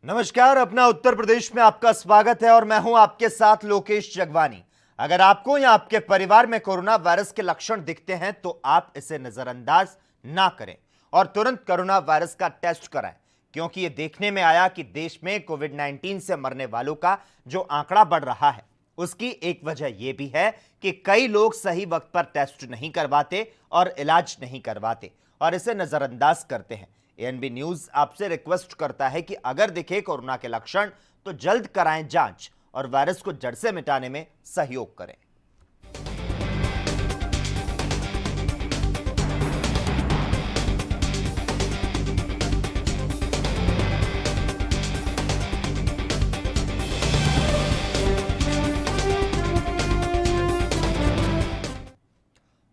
नमस्कार, अपना उत्तर प्रदेश में आपका स्वागत है और मैं हूं आपके साथ लोकेश जगवानी। अगर आपको या आपके परिवार में कोरोना वायरस के लक्षण दिखते हैं तो आप इसे नजरअंदाज ना करें और तुरंत कोरोना वायरस का टेस्ट कराएं, क्योंकि यह देखने में आया कि देश में कोविड-19 से मरने वालों का जो आंकड़ा बढ़ रहा है उसकी एक वजह यह भी है कि कई लोग सही वक्त पर टेस्ट नहीं करवाते और इलाज नहीं करवाते और इसे नजरअंदाज करते हैं। एएनबी न्यूज आपसे रिक्वेस्ट करता है कि अगर दिखे कोरोना के लक्षण तो जल्द कराएं जांच और वायरस को जड़ से मिटाने में सहयोग करें।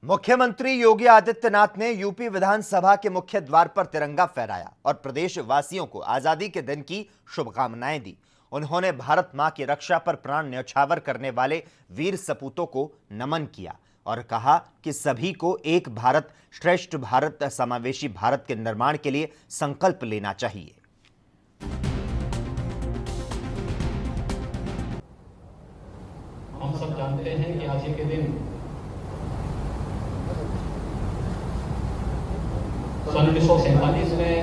मुख्यमंत्री योगी आदित्यनाथ ने यूपी विधानसभा के मुख्य द्वार पर तिरंगा फहराया और प्रदेश वासियों को आजादी के दिन की शुभकामनाएं दी। उन्होंने भारत मां की रक्षा पर प्राण न्यौछावर करने वाले वीर सपूतों को नमन किया और कहा कि सभी को एक भारत श्रेष्ठ भारत समावेशी भारत के निर्माण के लिए संकल्प लेना चाहिए। हम सब जानते हैं कि आज के दिन सन 1947 में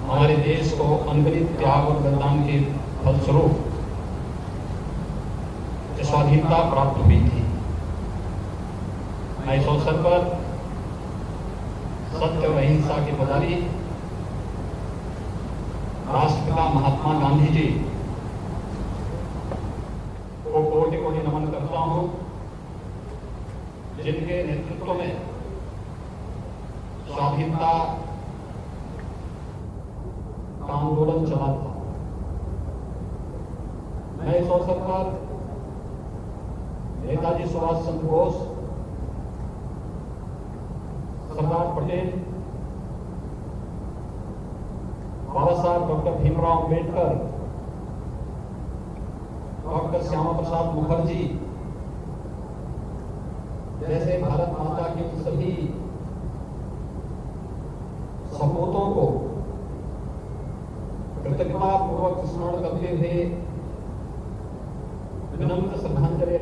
हमारे देश को अनगिनत त्याग और बलिदान के फलस्वरूप स्वाधीनता प्राप्त हुई थी। मैं इस अवसर पर सत्य व अहिंसा के पुजारी राष्ट्रपिता महात्मा गांधी जी को कोटि कोटि नमन करता हूं, जिनके नेतृत्व में स्वाधीनता का आंदोलन चला था। मैं इस अवसर पर नेताजी सुभाष चंद्र बोस, सरदार पटेल, बाबा साहब डॉक्टर भीमराव अंबेडकर, डॉक्टर श्यामा प्रसाद मुखर्जी जैसे भारत माता के सभी सपूतों को कृतज्ञतापूर्वक स्मरण करते हुए विनम्र श्रद्धांजलि।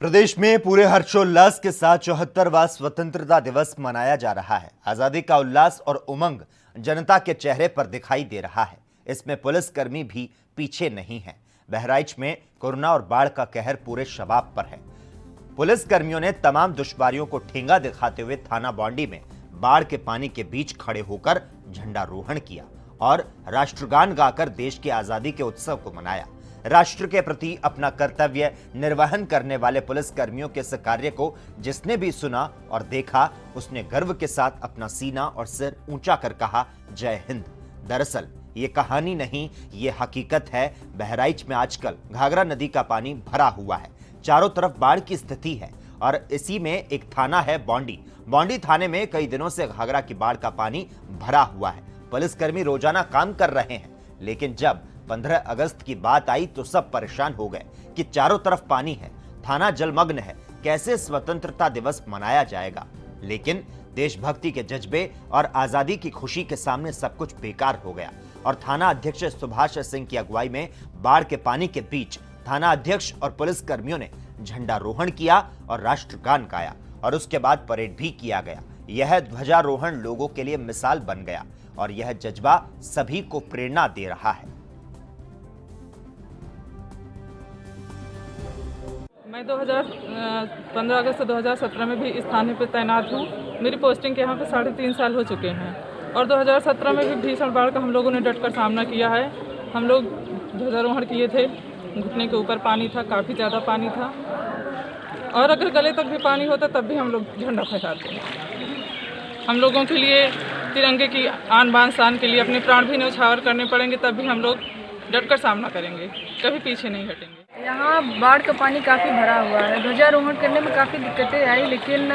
प्रदेश में पूरे हर्षोल्लास के साथ 74वां स्वतंत्रता दिवस मनाया जा रहा है। आजादी का उल्लास और उमंग जनता के चेहरे पर दिखाई दे रहा है। इसमें पुलिसकर्मी भी पीछे नहीं है। बहराइच में कोरोना और बाढ़ का कहर पूरे शबाब पर है। पुलिसकर्मियों ने तमाम दुश्वारियों को ठेंगा दिखाते हुए थाना बॉन्डी में बाढ़ के पानी के बीच खड़े होकर झंडारोहण किया और राष्ट्रगान गाकर देश की आजादी के उत्सव को मनाया। राष्ट्र के प्रति अपना कर्तव्य निर्वहन करने वाले पुलिसकर्मियों के इस कार्य को जिसने भी सुना और देखा उसने गर्व के साथ अपना सीना और सिर ऊंचा कर कहा, जय हिंद। दरअसल ये कहानी नहीं, ये हकीकत है। बहराइच में आजकल घाघरा नदी का पानी भरा हुआ है, चारों तरफ बाढ़ की स्थिति है और इसी में एक थाना है बॉन्डी। बॉन्डी थाने में कई दिनों से घाघरा की बाढ़ का पानी भरा हुआ है। पुलिसकर्मी रोजाना काम कर रहे हैं, लेकिन जब 15 अगस्त की बात आई तो सब परेशान हो गए कि चारों तरफ पानी है, थाना जलमग्न है, कैसे स्वतंत्रता दिवस मनाया जाएगा। लेकिन देशभक्ति के जज्बे और आजादी की खुशी के सामने सब कुछ बेकार हो गया और थाना अध्यक्ष सुभाष सिंह की अगुवाई में बाढ़ के पानी के बीच थाना अध्यक्ष और पुलिसकर्मियों ने झंडारोहण किया और राष्ट्रगान गाया और उसके बाद परेड भी किया गया। यह ध्वजारोहण लोगों के लिए मिसाल बन गया और यह जज्बा सभी को प्रेरणा दे रहा है। मैं 15 अगस्त 2017 में भी इस थाने पर तैनात हूँ। मेरी पोस्टिंग के यहाँ पे 3.5 साल हो चुके हैं और 2017 में भी भीषण बाढ़ का हम लोगों ने डटकर सामना किया है। हम लोग ध्वजारोहण किए थे, घुटने के ऊपर पानी था, काफ़ी ज़्यादा पानी था और अगर गले तक भी पानी होता तब भी हम लोग झंडा फहराते। हम लोगों के लिए तिरंगे की आन बान शान के लिए अपने प्राण भी न्यौछावर करने पड़ेंगे, तब भी हम लोग डटकर सामना करेंगे, कभी पीछे नहीं हटेंगे। यहाँ बाढ़ का पानी काफ़ी भरा हुआ है। ध्वजारोहण करने में काफ़ी दिक्कतें आई, लेकिन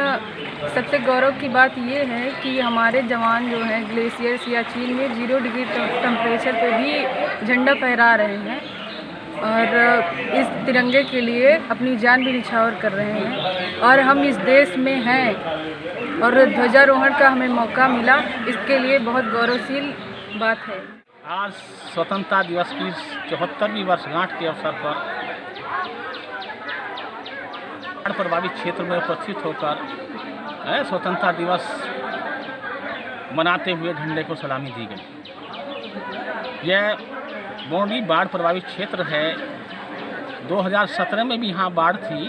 सबसे गौरव की बात ये है कि हमारे जवान जो हैं ग्लेशियर सियाचिन में 0 डिग्री टेम्परेचर पे भी झंडा फहरा रहे हैं। और इस तिरंगे के लिए अपनी जान भी निछावर कर रहे हैं और हम इस देश में हैं और ध्वजारोहण का हमें मौका मिला, इसके लिए बहुत गौरवशील बात है। आज स्वतंत्रता दिवस की 74वीं वर्षगांठ के अवसर पर बाढ़ प्रभावित क्षेत्र में उपस्थित होकर स्वतंत्रता दिवस मनाते हुए झंडे को सलामी दी गई। यह बोंडी बाढ़ प्रभावित क्षेत्र है। 2017 में भी यहाँ बाढ़ थी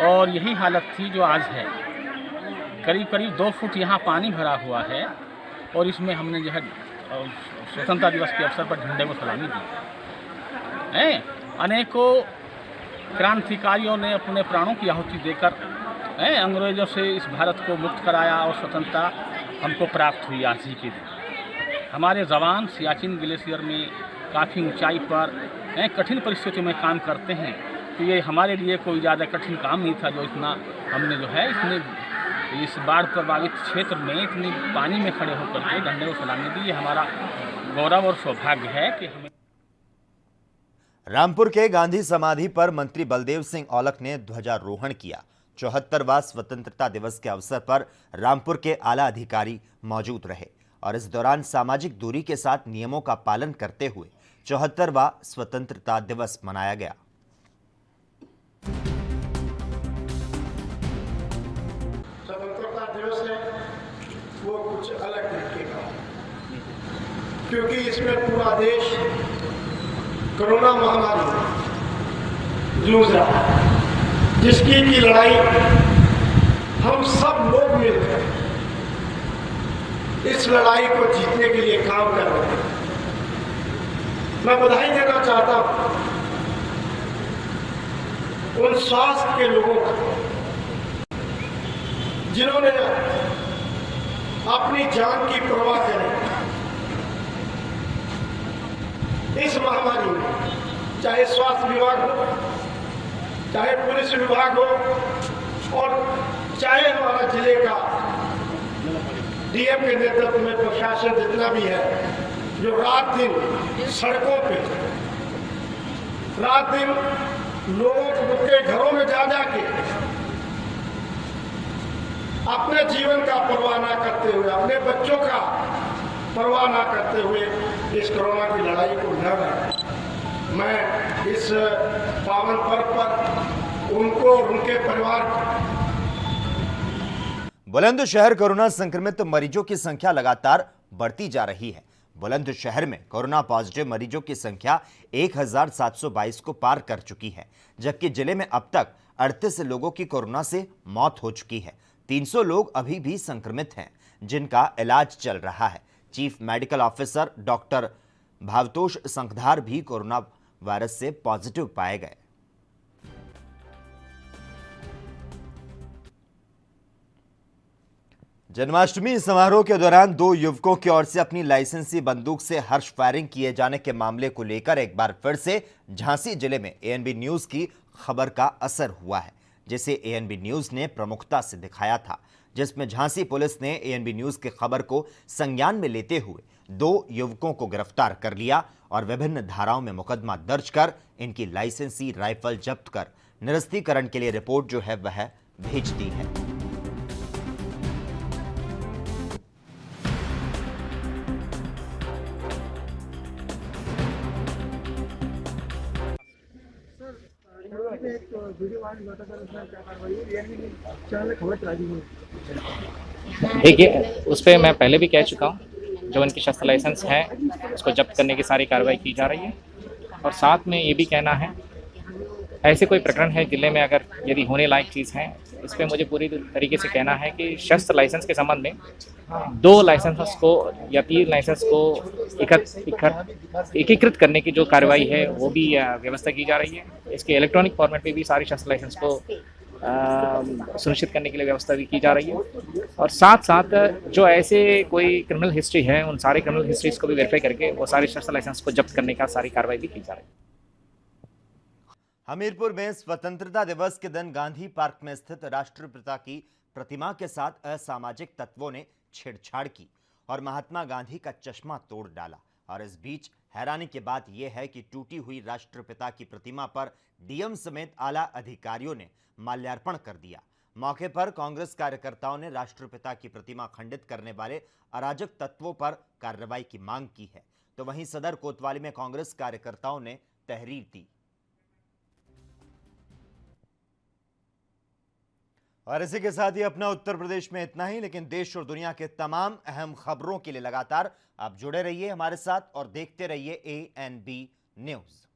और यही हालत थी जो आज है। करीब करीब 2 फुट यहाँ पानी भरा हुआ है और इसमें हमने जो है स्वतंत्रता दिवस के अवसर पर झंडे को सलामी दी है। अनेकों क्रांतिकारियों ने अपने प्राणों की आहुति देकर अंग्रेजों से इस भारत को मुक्त कराया और स्वतंत्रता हमको प्राप्त हुई। आज ही के दिन हमारे जवान सियाचिन ग्लेशियर में काफ़ी ऊंचाई पर कठिन परिस्थितियों में काम करते हैं, तो ये हमारे लिए कोई ज़्यादा कठिन काम नहीं था जो इतना हमने जो है इस बाढ़ प्रभावित क्षेत्र में इतनी पानी में खड़े होकर के झंडे को सलामी दी। ये हमारा गौरव और सौभाग्य है कि हमें। रामपुर के गांधी समाधि पर मंत्री बलदेव सिंह औलख ने ध्वजारोहण किया। 74वां स्वतंत्रता दिवस के अवसर पर रामपुर के आला अधिकारी मौजूद रहे और इस दौरान सामाजिक दूरी के साथ नियमों का पालन करते हुए 74वां स्वतंत्रता दिवस मनाया गया। स्वतंत्रता दिवस है वो कुछ अलग तरीके का, क्योंकि इसमें पूरा देश कोरोना महामारी जूझ रहा है, जिसकी की लड़ाई हम सब लोग मिलकर इस लड़ाई को जीतने के लिए काम कर रहे हैं। मैं बधाई देना चाहता हूं उन स्वास्थ्य के लोगों को जिन्होंने अपनी जान की परवाह करें इस महामारी में, चाहे स्वास्थ्य विभाग हो, चाहे पुलिस विभाग हो और चाहे हमारा जिले का डीएम के नेतृत्व में प्रशासन जितना भी है, जो रात दिन सड़कों पे रात दिन लोगों के घरों में जा जाके अपने जीवन का परवाह ना करते हुए, अपने बच्चों का परवाह ना करते हुए इस कोरोना की लड़ाई को लड़ रहे हैं। मैं इस पावन पर्व पर उनको और उनके परिवार को। बुलंदशहर कोरोना संक्रमित मरीजों की संख्या लगातार बढ़ती जा रही है। बुलंदशहर में कोरोना पॉजिटिव मरीजों की संख्या 1722 को पार कर चुकी है, जबकि जिले में अब तक 38 लोगों की कोरोना से मौत हो चुकी है। 300 लोग अभी भी संक्रमित हैं, जिनका इलाज चल रहा है। चीफ मेडिकल ऑफिसर डॉक्टर भावतोष संखधार भी कोरोना वायरस से पॉजिटिव पाए गए। जन्माष्टमी समारोह के दौरान 2 युवकों की ओर से अपनी लाइसेंसी बंदूक से हर्ष फायरिंग किए जाने के मामले को लेकर एक बार फिर से झांसी जिले में एएनबी न्यूज की खबर का असर हुआ है, जिसे एएनबी न्यूज ने प्रमुखता से दिखाया था, जिसमें झांसी पुलिस ने एएनबी न्यूज की खबर को संज्ञान में लेते हुए 2 युवकों को गिरफ्तार कर लिया और विभिन्न धाराओं में मुकदमा दर्ज कर इनकी लाइसेंसी राइफल जब्त कर निरस्तीकरण के लिए रिपोर्ट जो है वह भेज दी है। देखिए, उस पर मैं पहले भी कह चुका हूँ, जो इनकी शस्त्र लाइसेंस है उसको जब्त करने की सारी कार्रवाई की जा रही है। और साथ में ये भी कहना है, ऐसे कोई प्रकरण है जिले में अगर यदि होने लायक चीज़ है, इस पर मुझे पूरी तरीके से कहना है कि शस्त्र लाइसेंस के संबंध में 2 लाइसेंस को या 3 लाइसेंस को एकीकृत करने की जो कार्रवाई है वो भी व्यवस्था की जा रही है। इसके इलेक्ट्रॉनिक फॉर्मेट में भी सारी शस्त्र लाइसेंस को सुनिश्चित करने के लिए व्यवस्था भी की जा रही है। और साथ साथ जो ऐसे कोई क्रिमिनल हिस्ट्री है, उन सारे क्रिमिनल हिस्ट्रीज को भी वेरीफाई करके वो सारे शस्त्र लाइसेंस को जब्त करने का सारी कार्रवाई भी की जा रही है। हमीरपुर में स्वतंत्रता दिवस के दिन गांधी पार्क में स्थित राष्ट्रपिता की प्रतिमा के साथ असामाजिक तत्वों ने छेड़छाड़ की और महात्मा गांधी का चश्मा तोड़ डाला। और इस बीच हैरानी की बात यह है कि टूटी हुई राष्ट्रपिता की प्रतिमा पर डीएम समेत आला अधिकारियों ने माल्यार्पण कर दिया। मौके पर कांग्रेस कार्यकर्ताओं ने राष्ट्रपिता की प्रतिमा खंडित करने वाले अराजक तत्वों पर कार्रवाई की मांग की है, तो वहीं सदर कोतवाली में कांग्रेस कार्यकर्ताओं ने तहरीर दी। और इसी के साथ ही अपना उत्तर प्रदेश में इतना ही, लेकिन देश और दुनिया के तमाम अहम खबरों के लिए लगातार आप जुड़े रहिए हमारे साथ और देखते रहिए ANB न्यूज़।